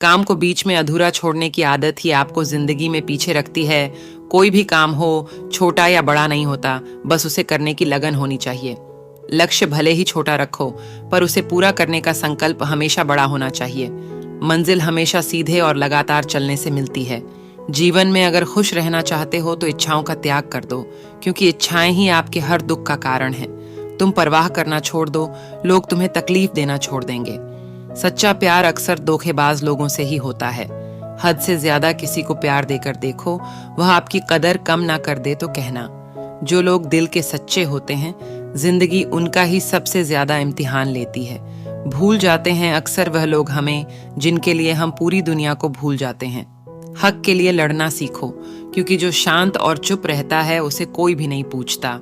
काम को बीच में अधूरा छोड़ने की आदत ही आपको जिंदगी में पीछे रखती है। कोई भी काम हो, छोटा या बड़ा नहीं होता, बस उसे करने की लगन होनी चाहिए। लक्ष्य भले ही छोटा रखो, पर उसे पूरा करने का संकल्प हमेशा बड़ा होना चाहिए। मंजिल हमेशा सीधे और लगातार चलने से मिलती है। जीवन में अगर खुश रहना चाहते हो तो इच्छाओं का त्याग कर दो, क्योंकि इच्छाएं ही आपके हर दुख का कारण है। तुम परवाह करना छोड़ दो, लोग तुम्हें तकलीफ देना छोड़ देंगे। सच्चा प्यार अक्सर धोखेबाज लोगों से ही होता है। हद से ज्यादा किसी को प्यार देकर देखो, वह आपकी कदर कम ना कर दे तो कहना। जो लोग दिल के सच्चे होते हैं, जिंदगी उनका ही सबसे ज्यादा इम्तिहान लेती है। भूल जाते हैं अक्सर वह लोग हमें, जिनके लिए हम पूरी दुनिया को भूल जाते हैं। हक के लिए लड़ना सीखो, क्योंकि जो शांत और चुप रहता है उसे कोई भी नहीं पूछता।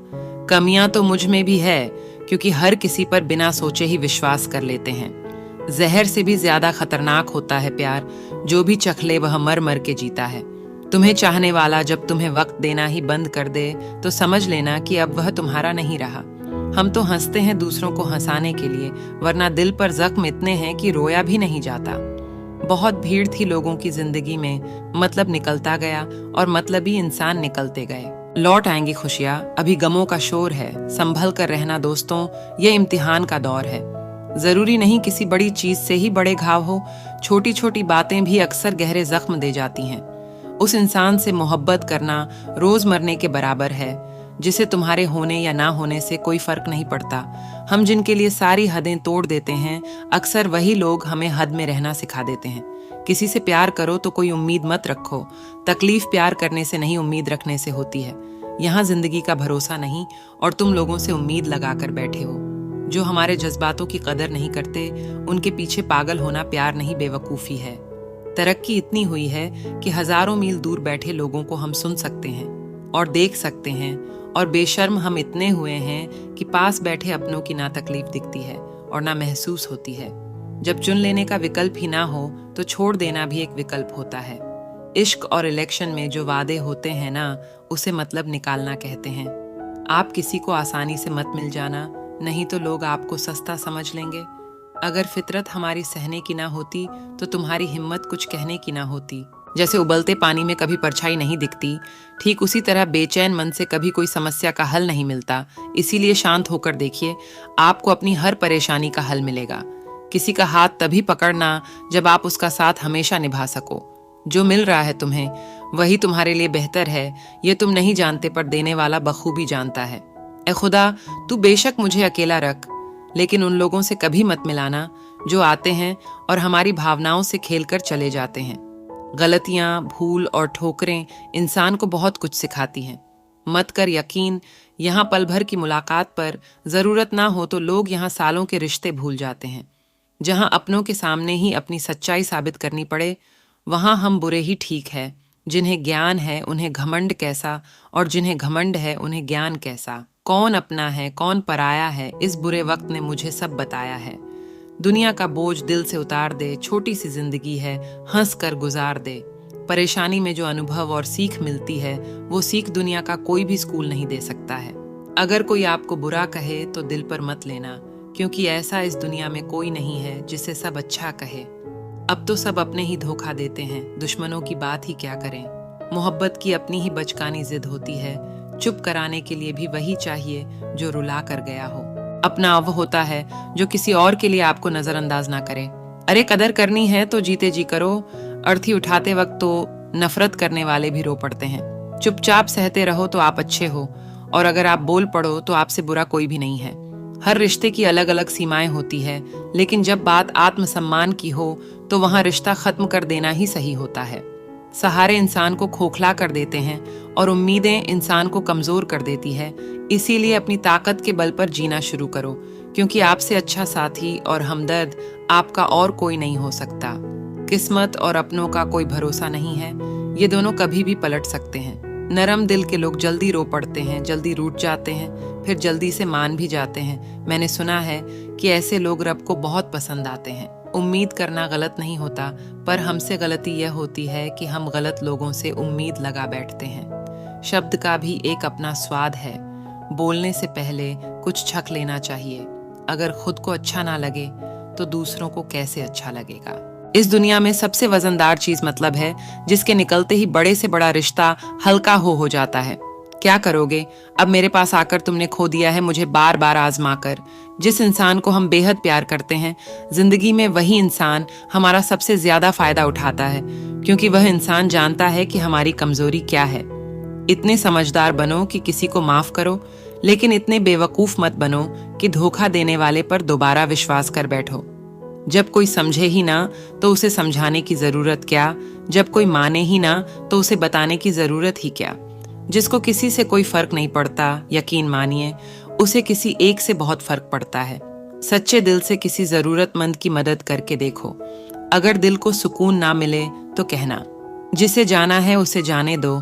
कमियां तो मुझ में भी है, क्योंकि हर किसी पर बिना सोचे ही विश्वास कर लेते हैं। जहर से भी ज्यादा खतरनाक होता है प्यार, जो भी चख ले वह मर मर के जीता है। तुम्हें चाहने वाला जब तुम्हें वक्त देना ही बंद कर दे तो समझ लेना कि अब वह तुम्हारा नहीं रहा। हम तो हंसते हैं दूसरों को हंसाने के लिए, वरना दिल पर जख्म इतने हैं कि रोया भी नहीं जाता। बहुत भीड़ थी लोगों की जिंदगी में, मतलब निकलता गया और मतलबी इंसान निकलते गए। लौट आएंगी खुशियां, अभी गमों का शोर है। संभल कर रहना दोस्तों, ये इम्तिहान का दौर है। जरूरी नहीं किसी बड़ी चीज से ही बड़े घाव हो, छोटी छोटी बातें भी अक्सर गहरे जख्म दे जाती हैं। उस इंसान से मोहब्बत करना रोज मरने के बराबर है, जिसे तुम्हारे होने या ना होने से कोई फर्क नहीं पड़ता। हम जिनके लिए सारी हदें तोड़ देते हैं, अक्सर वही लोग हमें हद में रहना सिखा देते हैं। किसी से प्यार करो तो कोई उम्मीद मत रखो। तकलीफ प्यार करने से नहीं, उम्मीद रखने से होती है। यहाँ जिंदगी का भरोसा नहीं, और तुम लोगों से उम्मीद लगाकर बैठे हो। जो हमारे जज्बातों की कदर नहीं करते, उनके पीछे पागल होना प्यार नहीं, बेवकूफ़ी है। तरक्की इतनी हुई है कि हजारों मील दूर बैठे लोगों को हम सुन सकते हैं और देख सकते हैं, और बेशर्म हम इतने हुए हैं कि पास बैठे अपनों की ना तकलीफ दिखती है और ना महसूस होती है। जब चुन लेने का विकल्प ही ना हो तो छोड़ देना भी एक विकल्प होता है। इश्क और इलेक्शन में जो वादे होते हैं ना, उसे मतलब निकालना कहते हैं। आप किसी को आसानी से मत मिल जाना, नहीं तो लोग आपको सस्ता समझ लेंगे। अगर फितरत हमारी सहने की ना होती तो तुम्हारी हिम्मत कुछ कहने की ना होती। जैसे उबलते पानी में कभी परछाई नहीं दिखती, ठीक उसी तरह बेचैन मन से कभी कोई समस्या का हल नहीं मिलता। इसीलिए शांत होकर देखिए, आपको अपनी हर परेशानी का हल मिलेगा। किसी का हाथ तभी पकड़ना जब आप उसका साथ हमेशा निभा सको। जो मिल रहा है तुम्हें, वही तुम्हारे लिए बेहतर है, ये तुम नहीं जानते, पर देने वाला बखूबी जानता है। ए खुदा, तू बेशक मुझे अकेला रख, लेकिन उन लोगों से कभी मत मिलाना जो आते हैं और हमारी भावनाओं से खेलकर चले जाते हैं। गलतियां, भूल और ठोकरें इंसान को बहुत कुछ सिखाती हैं। मत कर यकीन, यहाँ पल भर की मुलाकात पर जरूरत ना हो तो लोग यहाँ सालों के रिश्ते भूल जाते हैं। जहाँ अपनों के सामने ही अपनी सच्चाई साबित करनी पड़े, वहाँ हम बुरे ही ठीक है। जिन्हें ज्ञान है उन्हें घमंड कैसा, और जिन्हें घमंड है उन्हें ज्ञान कैसा। कौन अपना है कौन पराया है, इस बुरे वक्त ने मुझे सब बताया है। दुनिया का बोझ दिल से उतार दे, छोटी सी जिंदगी है, हंस कर गुजार दे। परेशानी में जो अनुभव और सीख मिलती है, वो सीख दुनिया का कोई भी स्कूल नहीं दे सकता है। अगर कोई आपको बुरा कहे तो दिल पर मत लेना, क्योंकि ऐसा इस दुनिया में कोई नहीं है जिसे सब अच्छा कहे। अब तो सब अपने ही धोखा देते हैं, दुश्मनों की बात ही क्या करें। मोहब्बत की अपनी ही बचकानी जिद होती है, चुप कराने के लिए भी वही चाहिए जो रुला कर गया हो। अपना वो होता है जो किसी और के लिए आपको नजरअंदाज ना करे। अरे कदर करनी है तो जीते जी करो, अर्थी उठाते वक्त तो नफरत करने वाले भी रो पड़ते हैं। चुपचाप सहते रहो तो आप अच्छे हो, और अगर आप बोल पड़ो तो आपसे बुरा कोई भी नहीं है। हर रिश्ते की अलग अलग सीमाएं होती है, लेकिन जब बात आत्मसम्मान की हो तो वहां रिश्ता खत्म कर देना ही सही होता है। सहारे इंसान को खोखला कर देते हैं और उम्मीदें इंसान को कमजोर कर देती है। इसीलिए अपनी ताकत के बल पर जीना शुरू करो, क्योंकि आपसे अच्छा साथी और हमदर्द आपका और कोई नहीं हो सकता। किस्मत और अपनों का कोई भरोसा नहीं है, ये दोनों कभी भी पलट सकते हैं। नरम दिल के लोग जल्दी रो पड़ते हैं, जल्दी रूठ जाते हैं, फिर जल्दी से मान भी जाते हैं। मैंने सुना है कि ऐसे लोग रब को बहुत पसंद आते हैं। उम्मीद करना गलत नहीं होता, पर हमसे गलती यह होती है कि हम गलत लोगों से उम्मीद लगा बैठते हैं। शब्द का भी एक अपना स्वाद है, बोलने से पहले कुछ छक लेना चाहिए। अगर खुद को अच्छा ना लगे तो दूसरों को कैसे अच्छा लगेगा। इस दुनिया में सबसे वजनदार चीज मतलब है, जिसके निकलते ही बड़े से बड़ा रिश्ता हल्का हो जाता है। क्या करोगे? अब मेरे पास आकर तुमने खो दिया है मुझे बार बार आजमा कर। जिस इंसान को हम बेहद प्यार करते हैं, जिंदगी में वही इंसान हमारा सबसे ज्यादा फायदा उठाता है, क्योंकि वह इंसान जानता है कि हमारी कमजोरी क्या है। इतने समझदार बनो कि किसी को माफ करो, लेकिन इतने बेवकूफ मत बनो कि धोखा देने वाले पर दोबारा विश्वास कर बैठो। जब कोई समझे ही ना तो उसे समझाने की जरूरत क्या, जब कोई माने ही ना तो उसे बताने की जरूरत ही क्या। जिसको किसी से कोई फर्क नहीं पड़ता, यकीन मानिए उसे किसी एक से बहुत फर्क पड़ता है। सच्चे दिल से किसी जरूरतमंद की मदद करके देखो। अगर दिल को सुकून ना मिले तो कहना, जिसे जाना है उसे जाने दो,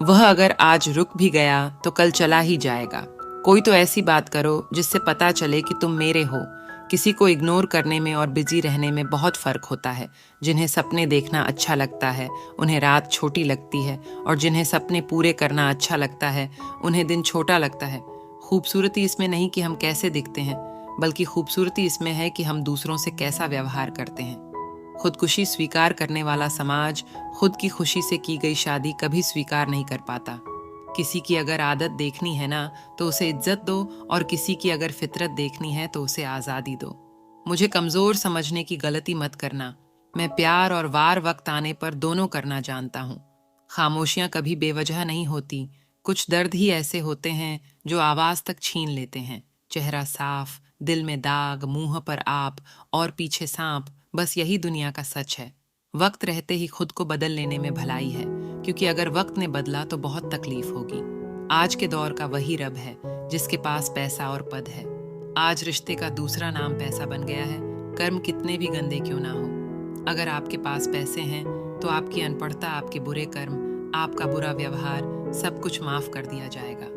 वह अगर आज रुक भी गया तो कल चला ही जाएगा। कोई तो ऐसी बात करो जिससे पता चले कि तुम मेरे हो। किसी को इग्नोर करने में और बिजी रहने में बहुत फर्क होता है। जिन्हें सपने देखना अच्छा लगता है उन्हें रात छोटी लगती है, और जिन्हें सपने पूरे करना अच्छा लगता है उन्हें दिन छोटा लगता है। खूबसूरती इसमें नहीं कि हम कैसे दिखते हैं, बल्कि खूबसूरती इसमें है कि हम दूसरों से कैसा व्यवहार करते हैं। खुदकुशी स्वीकार करने वाला समाज खुद की खुशी से की गई शादी कभी स्वीकार नहीं कर पाता। किसी की अगर आदत देखनी है ना तो उसे इज्जत दो, और किसी की अगर फितरत देखनी है तो उसे आज़ादी दो। मुझे कमज़ोर समझने की गलती मत करना। मैं प्यार और वार वक्त आने पर दोनों करना जानता हूँ। खामोशियाँ कभी बेवजह नहीं होती। कुछ दर्द ही ऐसे होते हैं जो आवाज़ तक छीन लेते हैं। चेहरा साफ, दिल में दाग, मुंह पर आप और पीछे सांप, बस यही दुनिया का सच है। वक्त रहते ही खुद को बदल लेने में भलाई है, क्योंकि अगर वक्त ने बदला तो बहुत तकलीफ होगी। आज के दौर का वही रब है जिसके पास पैसा और पद है। आज रिश्ते का दूसरा नाम पैसा बन गया है, कर्म कितने भी गंदे क्यों ना हो। अगर आपके पास पैसे हैं तो आपकी अनपढ़ता, आपके बुरे कर्म, आपका बुरा व्यवहार, सब कुछ माफ कर दिया जाएगा।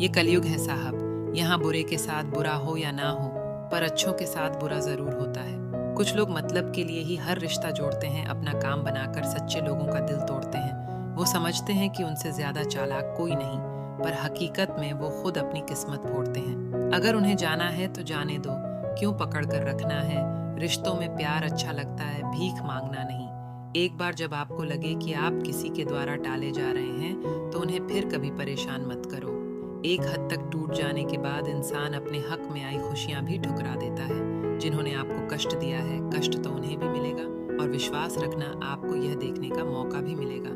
ये कलयुग है साहब, यहाँ बुरे के साथ बुरा हो या ना हो, पर अच्छों के साथ बुरा जरूर होता है। कुछ लोग मतलब के लिए ही हर रिश्ता जोड़ते हैं, अपना काम बनाकर सच्चे लोगों का दिल तोड़ते हैं। वो समझते हैं कि उनसे ज्यादा चालाक कोई नहीं, पर हकीकत में वो खुद अपनी किस्मत फोड़ते हैं। अगर उन्हें जाना है तो जाने दो, क्यों पकड़ कर रखना है। रिश्तों में प्यार अच्छा लगता है, भीख मांगना नहीं। एक बार जब आपको लगे कि आप किसी के द्वारा टाले जा रहे हैं तो उन्हें फिर कभी परेशान मत करो। एक हद तक टूट जाने के बाद इंसान अपने हक में आई खुशियां भी ठुकरा देता है। जिन्होंने आपको कष्ट दिया है, कष्ट तो उन्हें भी मिलेगा, और विश्वास रखना आपको यह देखने का मौका भी मिलेगा